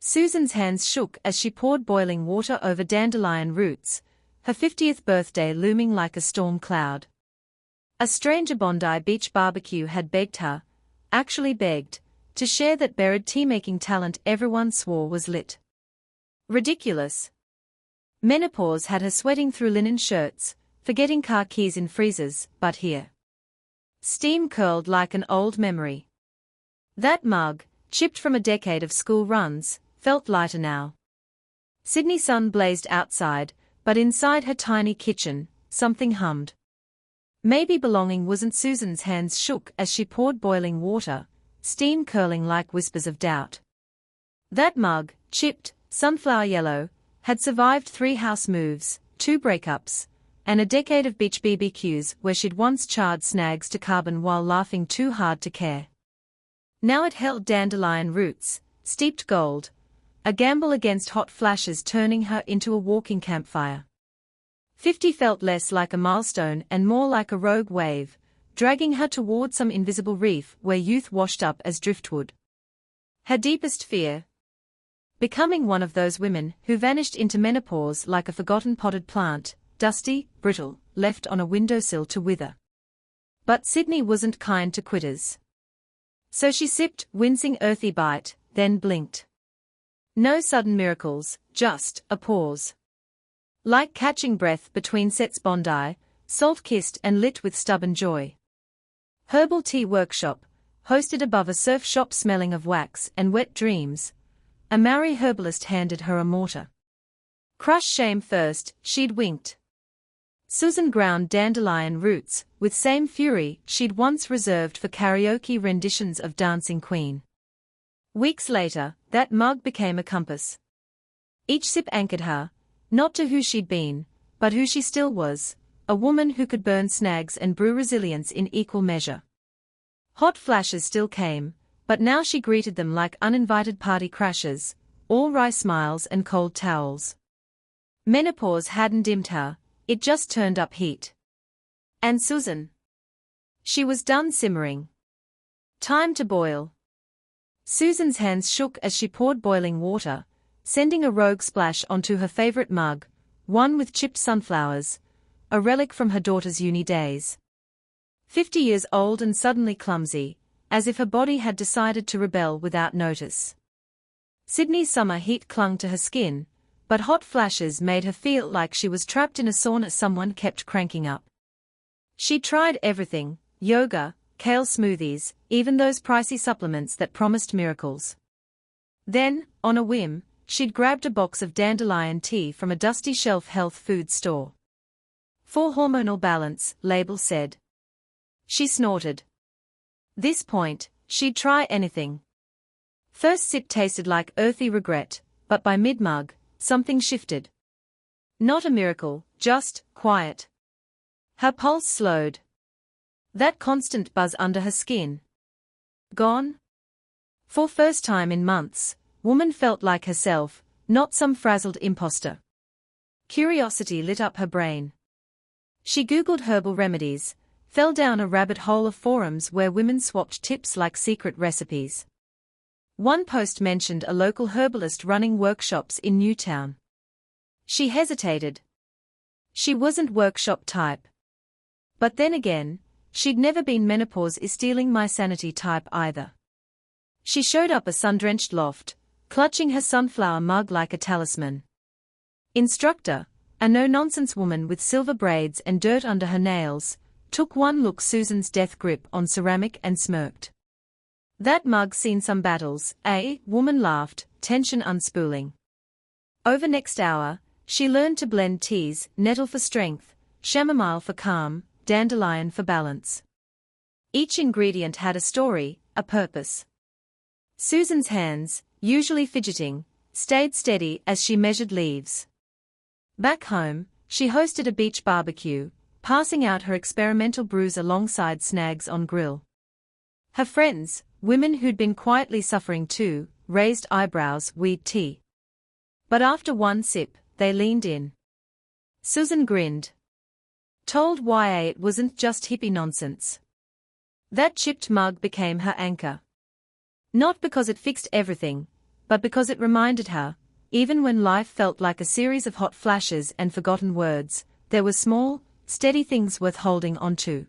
Susan's hands shook as she poured boiling water over dandelion roots, her 50th birthday looming like a storm cloud. A stranger Bondi Beach barbecue had begged her, actually begged, to share that buried tea-making talent everyone swore was lit. Ridiculous. Menopause had her sweating through linen shirts, forgetting car keys in freezers, but here. Steam curled like an old memory. That mug, chipped from a decade of school runs, felt lighter now. Sydney sun blazed outside, but inside her tiny kitchen, something hummed. Maybe belonging wasn't. Susan's hands shook as she poured boiling water, steam curling like whispers of doubt. That mug, chipped, sunflower yellow, had survived 3 house moves, 2 breakups, and a decade of beach BBQs where she'd once charred snags to carbon while laughing too hard to care. Now it held dandelion roots, steeped gold, a gamble against hot flashes turning her into a walking campfire. 50 felt less like a milestone and more like a rogue wave, dragging her toward some invisible reef where youth washed up as driftwood. Her deepest fear? Becoming one of those women who vanished into menopause like a forgotten potted plant, dusty, brittle, left on a windowsill to wither. But Sydney wasn't kind to quitters. So she sipped, wincing earthy bite, then blinked. No sudden miracles, just a pause. Like catching breath between sets. Bondi, salt-kissed and lit with stubborn joy. Herbal tea workshop, hosted above a surf shop smelling of wax and wet dreams. A Maori herbalist handed her a mortar. Crush shame first, she'd winked. Susan ground dandelion roots, with same fury she'd once reserved for karaoke renditions of Dancing Queen. Weeks later, that mug became a compass. Each sip anchored her, not to who she'd been, but who she still was, a woman who could burn snags and brew resilience in equal measure. Hot flashes still came, but now she greeted them like uninvited party crashers, all wry smiles and cold towels. Menopause hadn't dimmed her, it just turned up heat. And Susan? She was done simmering. Time to boil. Susan's hands shook as she poured boiling water, sending a rogue splash onto her favorite mug, one with chipped sunflowers, a relic from her daughter's uni days. 50 years old and suddenly clumsy, as if her body had decided to rebel without notice. Sydney's summer heat clung to her skin, but hot flashes made her feel like she was trapped in a sauna someone kept cranking up. She tried everything, yoga, kale smoothies, even those pricey supplements that promised miracles. Then, on a whim, she'd grabbed a box of dandelion tea from a dusty shelf health food store. For hormonal balance, label said. She snorted. This point, she'd try anything. First sip tasted like earthy regret, but by mid-mug, something shifted. Not a miracle, just quiet. Her pulse slowed. That constant buzz under her skin. Gone? For first time in months, woman felt like herself, not some frazzled imposter. Curiosity lit up her brain. She Googled herbal remedies, fell down a rabbit hole of forums where women swapped tips like secret recipes. One post mentioned a local herbalist running workshops in Newtown. She hesitated. She wasn't workshop type. But then again, she'd never been menopause is stealing my sanity type either. She showed up a sun-drenched loft, clutching her sunflower mug like a talisman. Instructor, a no-nonsense woman with silver braids and dirt under her nails, took one look Susan's death grip on ceramic and smirked. That mug's seen some battles, eh? Woman laughed, tension unspooling. Over next hour, she learned to blend teas, nettle for strength, chamomile for calm, dandelion for balance. Each ingredient had a story, a purpose. Susan's hands, usually fidgeting, stayed steady as she measured leaves. Back home, she hosted a beach barbecue, passing out her experimental brews alongside snags on grill. Her friends, women who'd been quietly suffering too, raised eyebrows. Weed tea. But after one sip, they leaned in. Susan grinned. Told YA it wasn't just hippie nonsense. That chipped mug became her anchor. Not because it fixed everything, but because it reminded her, even when life felt like a series of hot flashes and forgotten words, there were small, steady things worth holding on to.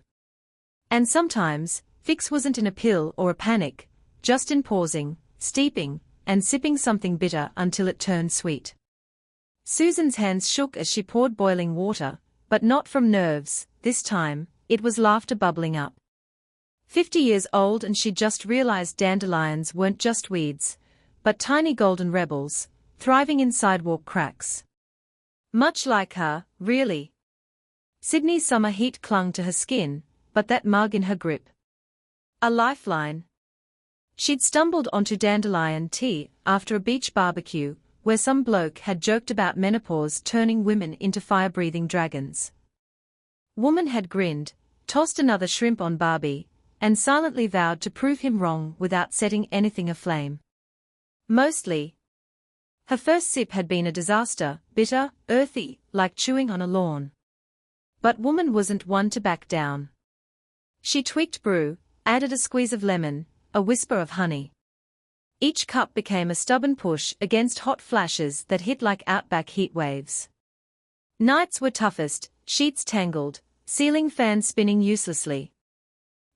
And sometimes, fix wasn't in a pill or a panic, just in pausing, steeping, and sipping something bitter until it turned sweet. Susan's hands shook as she poured boiling water, but not from nerves, this time, it was laughter bubbling up. 50 years old and she'd just realized dandelions weren't just weeds, but tiny golden rebels, thriving in sidewalk cracks. Much like her, really. Sydney's summer heat clung to her skin, but that mug in her grip. A lifeline. She'd stumbled onto dandelion tea after a beach barbecue, where some bloke had joked about menopause turning women into fire-breathing dragons. Woman had grinned, tossed another shrimp on Barbie, and silently vowed to prove him wrong without setting anything aflame. Mostly. Her first sip had been a disaster, bitter, earthy, like chewing on a lawn. But woman wasn't one to back down. She tweaked brew, added a squeeze of lemon, a whisper of honey. Each cup became a stubborn push against hot flashes that hit like outback heat waves. Nights were toughest, sheets tangled, ceiling fans spinning uselessly.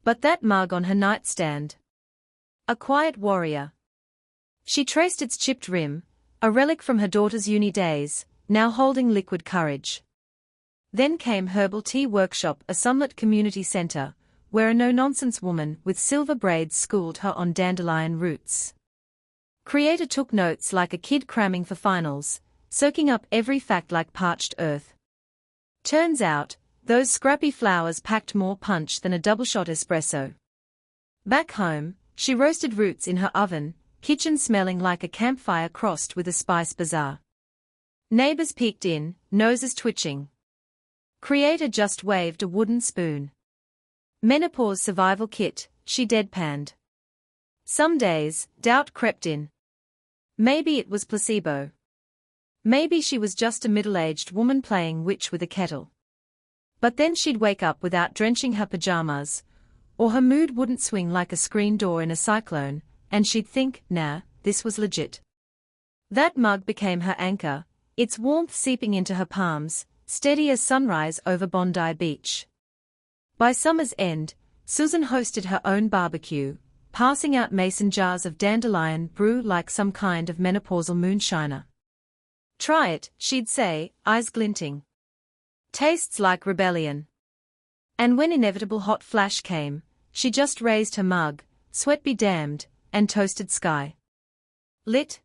But that mug on her nightstand. A quiet warrior. She traced its chipped rim, a relic from her daughter's uni days, now holding liquid courage. Then came Herbal Tea Workshop, a sunlit community center, where a no-nonsense woman with silver braids schooled her on dandelion roots. Creator took notes like a kid cramming for finals, soaking up every fact like parched earth. Turns out, those scrappy flowers packed more punch than a double-shot espresso. Back home, she roasted roots in her oven, kitchen smelling like a campfire crossed with a spice bazaar. Neighbors peeked in, noses twitching. Creator just waved a wooden spoon. Menopause survival kit, she deadpanned. Some days, doubt crept in. Maybe it was placebo. Maybe she was just a middle-aged woman playing witch with a kettle. But then she'd wake up without drenching her pajamas, or her mood wouldn't swing like a screen door in a cyclone, and she'd think, nah, this was legit. That mug became her anchor, its warmth seeping into her palms, steady as sunrise over Bondi Beach. By summer's end, Susan hosted her own barbecue, passing out mason jars of dandelion brew like some kind of menopausal moonshiner. Try it, she'd say, eyes glinting. Tastes like rebellion. And when inevitable hot flash came, she just raised her mug, sweat be damned, and toasted sky. Lit.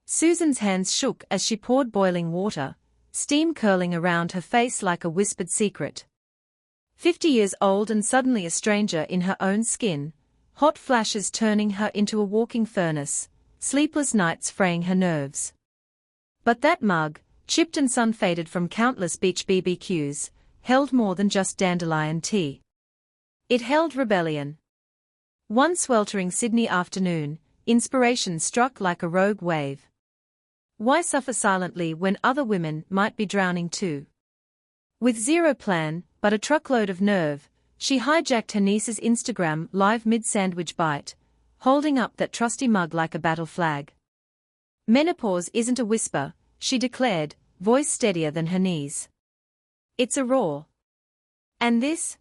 Susan's hands shook as she poured boiling water, steam curling around her face like a whispered secret. 50 years old and suddenly a stranger in her own skin, hot flashes turning her into a walking furnace, sleepless nights fraying her nerves. But that mug, chipped and sun-faded from countless beach BBQs, held more than just dandelion tea. It held rebellion. One sweltering Sydney afternoon, inspiration struck like a rogue wave. Why suffer silently when other women might be drowning too? With zero plan, but a truckload of nerve, she hijacked her niece's Instagram live mid-sandwich bite, holding up that trusty mug like a battle flag. Menopause isn't a whisper, she declared, voice steadier than her knees. It's a roar. And this?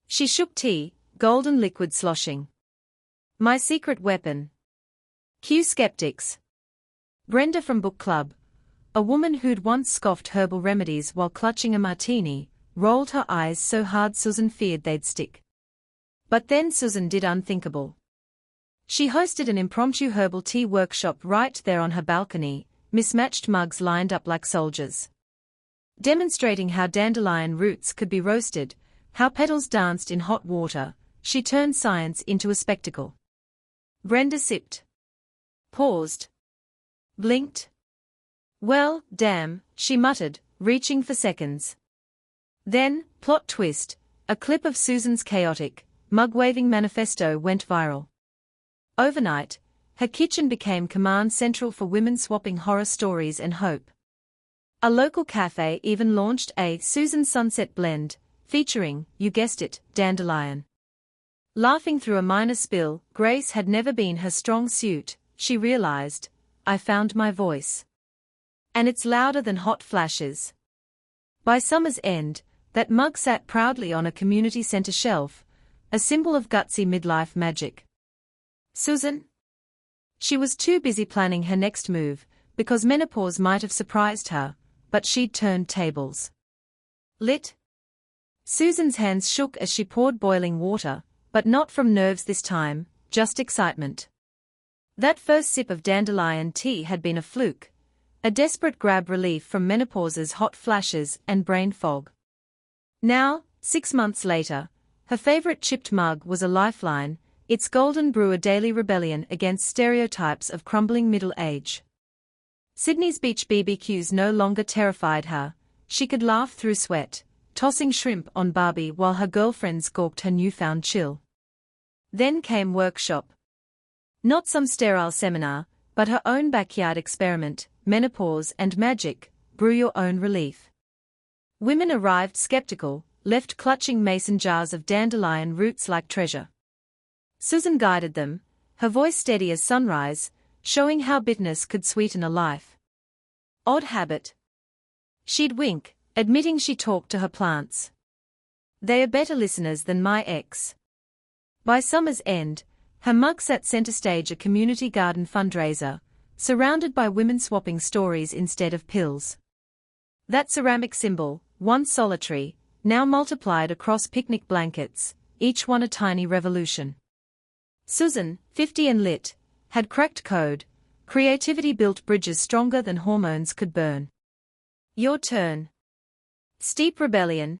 She shook tea, golden liquid sloshing. My secret weapon. Cue skeptics. Brenda from book club, a woman who'd once scoffed herbal remedies while clutching a martini, rolled her eyes so hard Susan feared they'd stick. But then Susan did unthinkable. She hosted an impromptu herbal tea workshop right there on her balcony, mismatched mugs lined up like soldiers. Demonstrating how dandelion roots could be roasted, how petals danced in hot water, she turned science into a spectacle. Brenda sipped. Paused. Blinked. Well, damn, she muttered, reaching for seconds. Then, plot twist, a clip of Susan's chaotic, mug-waving manifesto went viral. Overnight, her kitchen became command central for women swapping horror stories and hope. A local cafe even launched a Susan Sunset blend, featuring, you guessed it, dandelion. Laughing through a minor spill, Grace had never been her strong suit, she realized, I found my voice. And it's louder than hot flashes. By summer's end, that mug sat proudly on a community center shelf, a symbol of gutsy midlife magic. Susan? She was too busy planning her next move, because menopause might have surprised her, but she'd turned tables. Lit? Susan's hands shook as she poured boiling water, but not from nerves this time, just excitement. That first sip of dandelion tea had been a fluke, a desperate grab relief from menopause's hot flashes and brain fog. Now, 6 months later, her favorite chipped mug was a lifeline, its golden brew a daily rebellion against stereotypes of crumbling middle age. Sydney's beach BBQs no longer terrified her, she could laugh through sweat, tossing shrimp on Barbie while her girlfriends gawked her newfound chill. Then came workshop. Not some sterile seminar, but her own backyard experiment, menopause and magic, brew your own relief. Women arrived skeptical, left clutching mason jars of dandelion roots like treasure. Susan guided them, her voice steady as sunrise, showing how bitterness could sweeten a life. Odd habit. She'd wink, admitting she talked to her plants. They are better listeners than my ex. By summer's end, her mug sat center stage a community garden fundraiser, surrounded by women swapping stories instead of pills. That ceramic symbol, once solitary, now multiplied across picnic blankets, each one a tiny revolution. Susan, 50 and lit, had cracked code, creativity built bridges stronger than hormones could burn. Your turn. Steep rebellion,